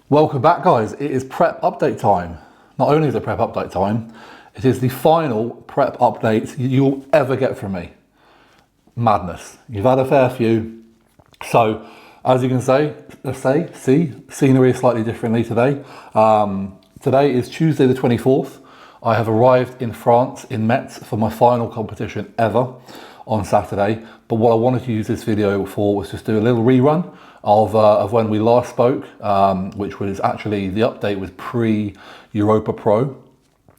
Welcome back, guys. It is prep update time. Not only is it prep update time, it is the final prep update you'll ever get from me. Madness. You've had a fair few. So, as you can see, scenery is slightly differently today. Today is Tuesday the 24th. I have arrived in France, in Metz, for my final competition ever on Saturday. But what I wanted to use this video for was just do a little rerun of when we last spoke, which was actually, the update was pre-Europa Pro.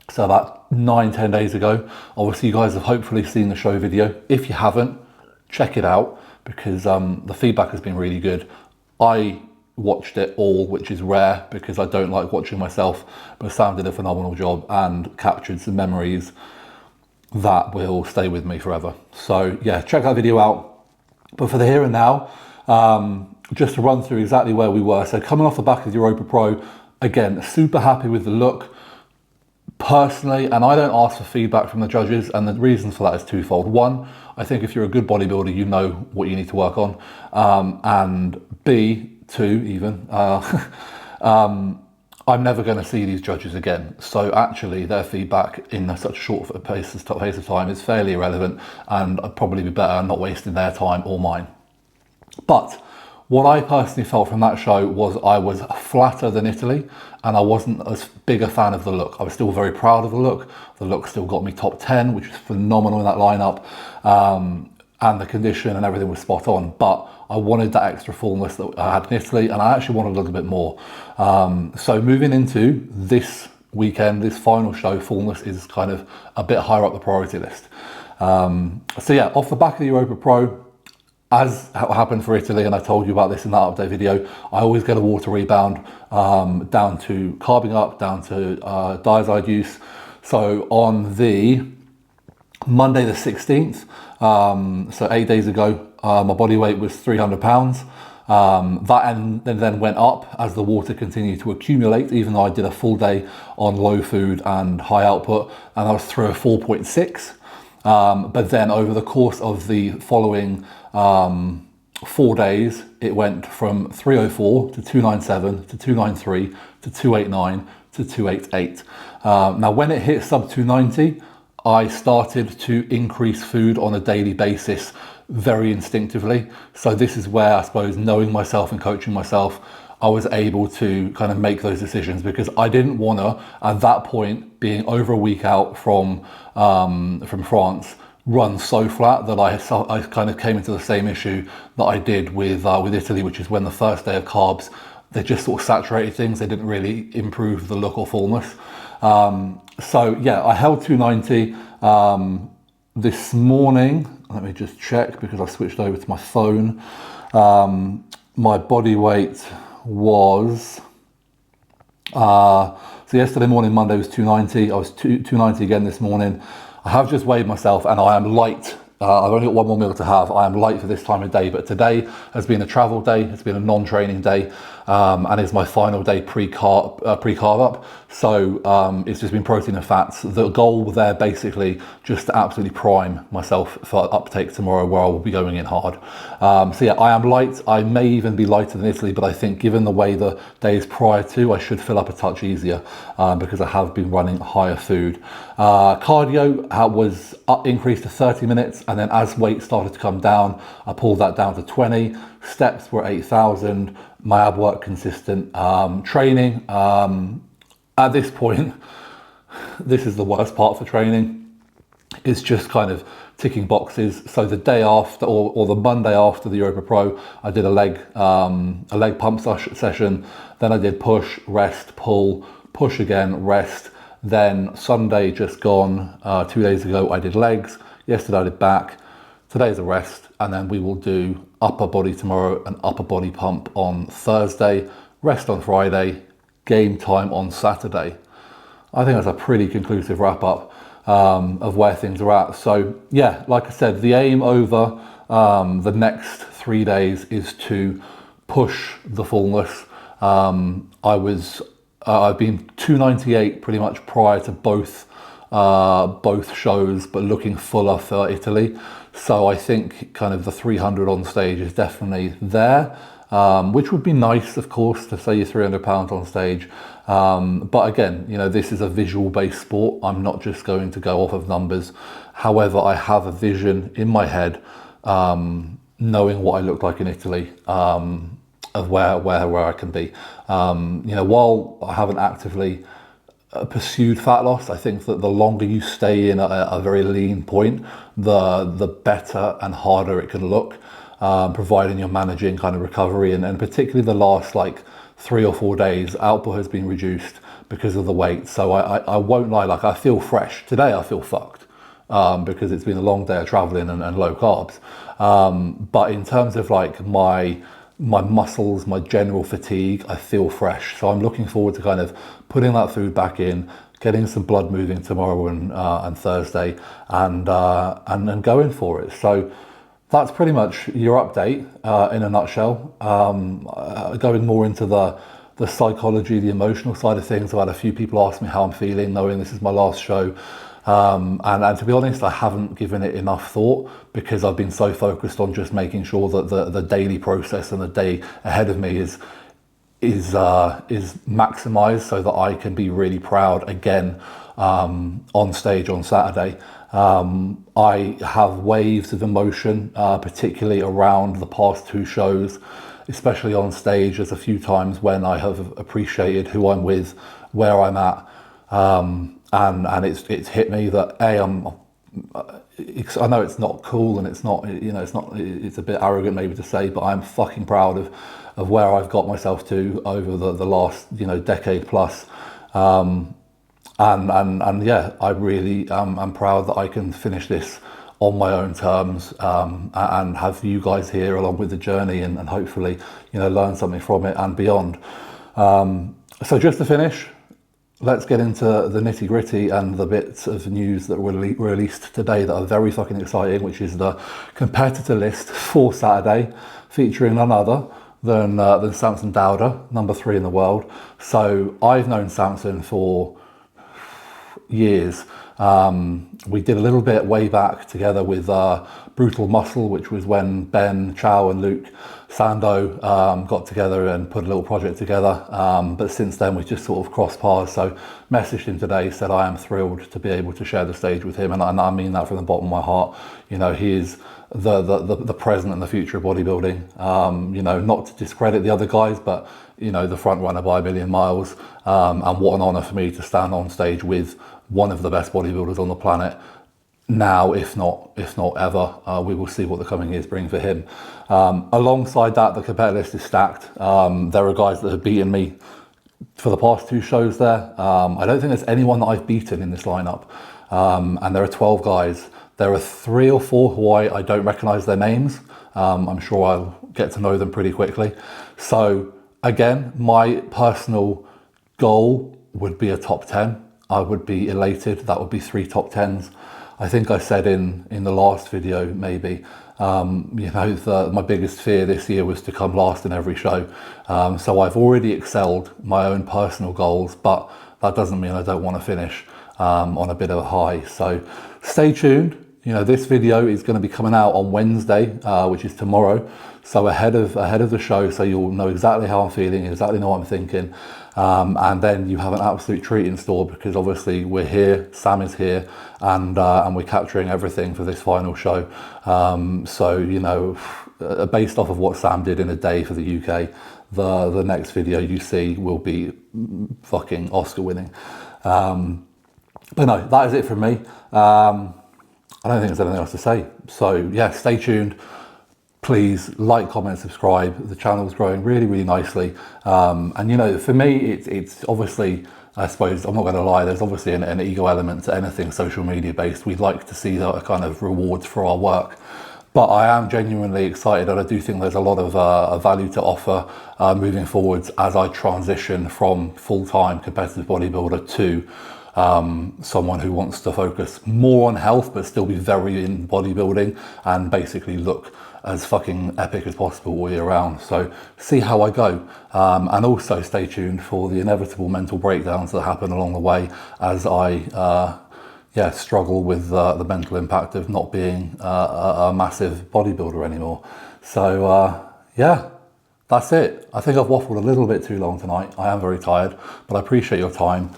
So about 9-10 days ago. Obviously you guys have hopefully seen the show video. If you haven't, check it out because the feedback has been really good. I watched it all, which is rare because I don't like watching myself, but Sam did a phenomenal job and captured some memories that will stay with me forever. So yeah, check that video out. But for the here and now, just to run through exactly where we were. So coming off the back of the Europa Pro, again, super happy with the look personally, and I don't ask for feedback from the judges, and the reasons for that is twofold. One, I think if you're a good bodybuilder, you know what you need to work on, and two, even, I'm never going to see these judges again. So actually their feedback in such a short pace of time is fairly irrelevant, and I'd probably be better not wasting their time or mine. But what I personally felt from that show was I was flatter than Italy, and I wasn't as big a fan of the look. I was still very proud of the look. The look still got me top 10, which was phenomenal in that lineup, and the condition and everything was spot on. But I wanted that extra fullness that I had in Italy, and I actually wanted a little bit more. So moving into this weekend, this final show, fullness is kind of a bit higher up the priority list. So yeah, off the back of the Europa Pro, as happened for Italy, and I told you about this in that update video, I always get a water rebound, down to carbing up, down to diazide use. So on the Monday the 16th, so 8 days ago, my body weight was 300 pounds. That then went up as the water continued to accumulate, even though I did a full day on low food and high output, and I was through a 4.6. But then over the course of the following 4 days, it went from 304 to 297 to 293 to 289 to 288. Now when it hit sub 290, I started to increase food on a daily basis very instinctively. So this is where, I suppose, knowing myself and coaching myself, I was able to kind of make those decisions, because I didn't want to, at that point, being over a week out from France, run so flat that I kind of came into the same issue that I did with Italy, which is when the first day of carbs, they just sort of saturated things. They didn't really improve the look or fullness. So yeah, I held 290 this morning. Let me just check because I switched over to my phone. My body weight was, so yesterday morning, Monday, was 290. I was 290 again this morning. I have just weighed myself and I am light. I've only got one more meal to have. I am light for this time of day, but today has been a travel day. It's been a non-training day, and it's my final day pre-carb up. So it's just been protein and fats. The goal there basically just to absolutely prime myself for uptake tomorrow, where I will be going in hard. So yeah, I am light. I may even be lighter than Italy, but I think given the way the days prior to, I should fill up a touch easier because I have been running higher food. Cardio was increased to 30 minutes. And then as weight started to come down, I pulled that down to 20. Steps were 8,000. My ab work consistent. Training, at this point, this is the worst part for training. It's just kind of ticking boxes. So the day after, or the Monday after the Europa Pro, I did a leg pump session. Then I did push, rest, pull, push again, rest. Then Sunday just gone, 2 days ago, I did legs. Yesterday I did back, today's a rest, and then we will do upper body tomorrow and upper body pump on Thursday, rest on Friday, game time on Saturday. I think that's a pretty conclusive wrap up of where things are at. So yeah, like I said, the aim over the next 3 days is to push the fullness. I've been 298 pretty much prior to both shows, but looking fuller for Italy. So I think kind of the 300 on stage is definitely there. which would be nice, of course, to say you're 300 pounds on stage. But again, this is a visual based sport. I'm not just going to go off of numbers. However, I have a vision in my head, knowing what I look like in Italy, of where I can be. While I haven't actively pursued fat loss, I think that the longer you stay in a very lean point, the better and harder it can look, providing you're managing kind of recovery, and particularly the last like 3 or 4 days, output has been reduced because of the weight. So I won't lie, like I feel fresh. Today I feel fucked, because it's been a long day of traveling and low carbs. But in terms of like my muscles, my general fatigue, I feel fresh. So I'm looking forward to kind of putting that food back in, getting some blood moving tomorrow and Thursday, and going for it. So that's pretty much your update in a nutshell. Going more into the psychology, the emotional side of things. I've had a few people ask me how I'm feeling, knowing this is my last show. And to be honest, I haven't given it enough thought because I've been so focused on just making sure that the daily process and the day ahead of me is maximized so that I can be really proud again on stage on Saturday. I have waves of emotion, particularly around the past 2 shows, especially on stage. There's a few times when I have appreciated who I'm with, where I'm at. And it's hit me that I know it's not cool, and it's not, it's a bit arrogant maybe to say, but I'm fucking proud of where I've got myself to over the last, decade plus. And yeah, I really am proud that I can finish this on my own terms, and have you guys here along with the journey, and hopefully, learn something from it and beyond. So just to finish, let's get into the nitty gritty and the bits of news that were released today that are very fucking exciting, which is the competitor list for Saturday, featuring none other than Samson Dauda, number 3 in the world. So I've known Samson for years. We did a little bit way back together with Brutal Muscle, which was when Ben, Chow and Luke Sando got together and put a little project together. But since then we've just sort of crossed paths. So messaged him today, said I am thrilled to be able to share the stage with him, and I mean that from the bottom of my heart. He is the present and the future of bodybuilding. Not to discredit the other guys, but the front runner by a million miles. And what an honour for me to stand on stage with one of the best bodybuilders on the planet now, if not ever. We will see what the coming years bring for him. Alongside that, the competitor list is stacked. There are guys that have beaten me for the past 2 shows there. I don't think there's anyone that I've beaten in this lineup. And there are 12 guys. There are 3 or 4 who I don't recognise their names. I'm sure I'll get to know them pretty quickly. So again, my personal goal would be a top 10. I would be elated. That would be 3 top 10s. I think I said in the last video, maybe, my biggest fear this year was to come last in every show. So I've already excelled my own personal goals, but that doesn't mean I don't want to finish on a bit of a high. So stay tuned. This video is going to be coming out on Wednesday, which is tomorrow. So ahead of the show, so you'll know exactly how I'm feeling, exactly know what I'm thinking. And then you have an absolute treat in store, because obviously we're here, Sam is here, and we're capturing everything for this final show. Based off of what Sam did in a day for the UK, the next video you see will be fucking Oscar winning. But no, that is it from me. I don't think there's anything else to say. So yeah, stay tuned. Please like, comment, subscribe. The channel's growing really, really nicely. And for me, it's obviously, I suppose, I'm not going to lie, there's obviously an ego element to anything social media based. We'd like to see the kind of rewards for our work. But I am genuinely excited, and I do think there's a lot of value to offer moving forwards as I transition from full-time competitive bodybuilder to someone who wants to focus more on health but still be very in bodybuilding and basically look as fucking epic as possible all year round. So see how I go, and also stay tuned for the inevitable mental breakdowns that happen along the way as I struggle with the mental impact of not being a massive bodybuilder anymore. So That's it. I think I've waffled a little bit too long tonight. I am very tired, but I appreciate your time.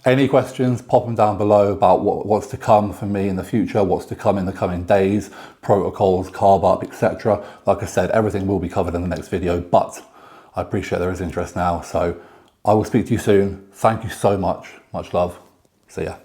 Any questions, pop them down below about what's to come for me in the future, what's to come in the coming days, protocols, carb up, etc. Like I said, everything will be covered in the next video, but I appreciate there is interest now. So I will speak to you soon. Thank you so much. Much love. See ya.